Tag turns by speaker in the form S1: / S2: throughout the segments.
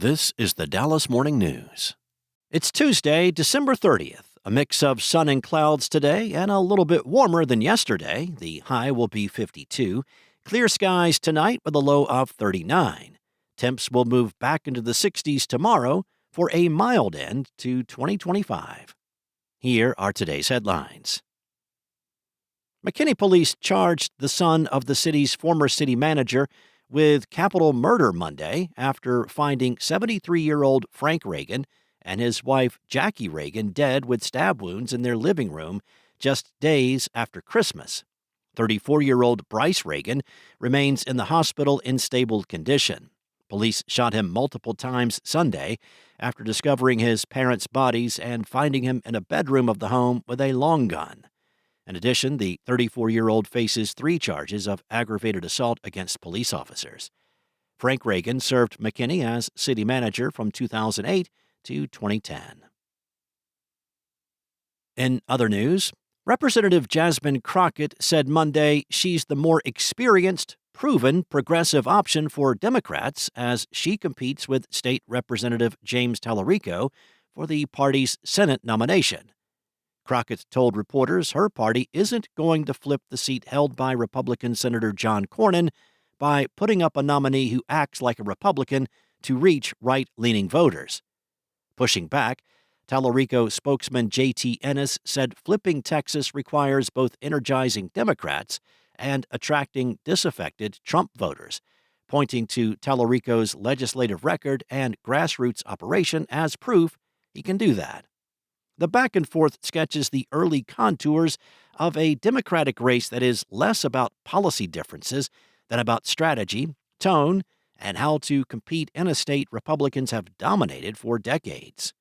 S1: This is the Dallas Morning News. It's Tuesday, December 30th. A mix of sun and clouds today and a little bit warmer than yesterday. The high will be 52. Clear skies tonight with a low of 39. Temps will move back into the 60s tomorrow for a mild end to 2025. Here are today's headlines. McKinney police charged the son of the city's former city manager with capital murder Monday after finding 73-year-old Frank Ragan and his wife Jackie Ragan dead with stab wounds in their living room just days after Christmas. 34-year-old Bryce Ragan remains in the hospital in stable condition. Police shot him multiple times Sunday after discovering his parents' bodies and finding him in a bedroom of the home with a long gun. In addition, the 34-year-old faces 3 charges of aggravated assault against police officers. Frank Ragan served McKinney as city manager from 2008 to 2010. In other news, Representative Jasmine Crockett said Monday she's the more experienced, proven progressive option for Democrats as she competes with State Representative James Talarico for the party's Senate nomination. Crockett told reporters her party isn't going to flip the seat held by Republican Senator John Cornyn by putting up a nominee who acts like a Republican to reach right-leaning voters. Pushing back, Talarico spokesman J.T. Ennis said flipping Texas requires both energizing Democrats and attracting disaffected Trump voters, pointing to Talarico's legislative record and grassroots operation as proof he can do that. The back-and-forth sketches the early contours of a Democratic race that is less about policy differences than about strategy, tone, and how to compete in a state Republicans have dominated for decades.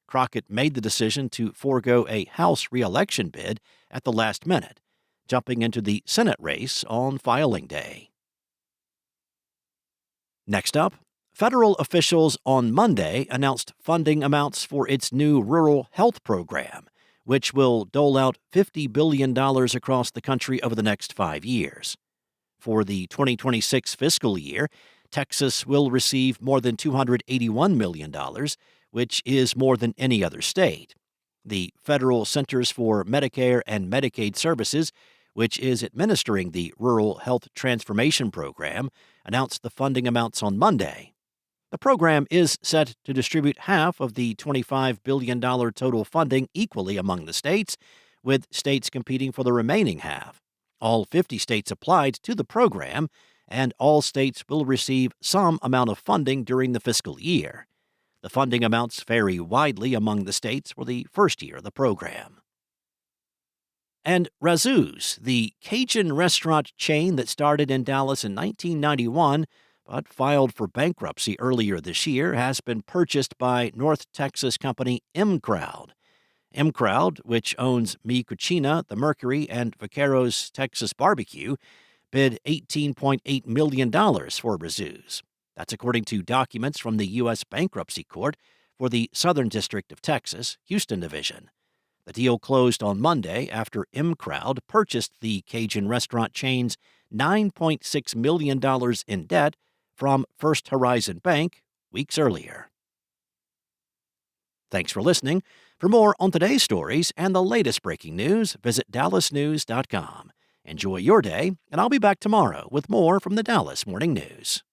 S1: Crockett made the decision to forego a House re-election bid at the last minute, jumping into the Senate race on filing day. Next up, federal officials on Monday announced funding amounts for its new rural health program, which will dole out $50 billion across the country over the next 5 years. For the 2026 fiscal year, Texas will receive more than $281 million, which is more than any other state. The Federal Centers for Medicare and Medicaid Services, which is administering the Rural Health Transformation Program, announced the funding amounts on Monday. The program is set to distribute half of the $25 billion total funding equally among the states, with states competing for the remaining half. All 50 states applied to the program, and all states will receive some amount of funding during the fiscal year. The funding amounts vary widely among the states for the first year of the program. And Razzoo's, the Cajun restaurant chain that started in Dallas in 1991 but filed for bankruptcy earlier this year, has been purchased by North Texas company M-Crowd. M-Crowd, which owns Mi Cucina, The Mercury, and Vaqueros Texas Barbecue, bid $18.8 million for Razzoo's. That's according to documents from the U.S. Bankruptcy Court for the Southern District of Texas, Houston Division. The deal closed on Monday after M-Crowd purchased the Cajun restaurant chain's $9.6 million in debt from First Horizon Bank weeks earlier. Thanks for listening. For more on today's stories and the latest breaking news, visit dallasnews.com. Enjoy your day, and I'll be back tomorrow with more from the Dallas Morning News.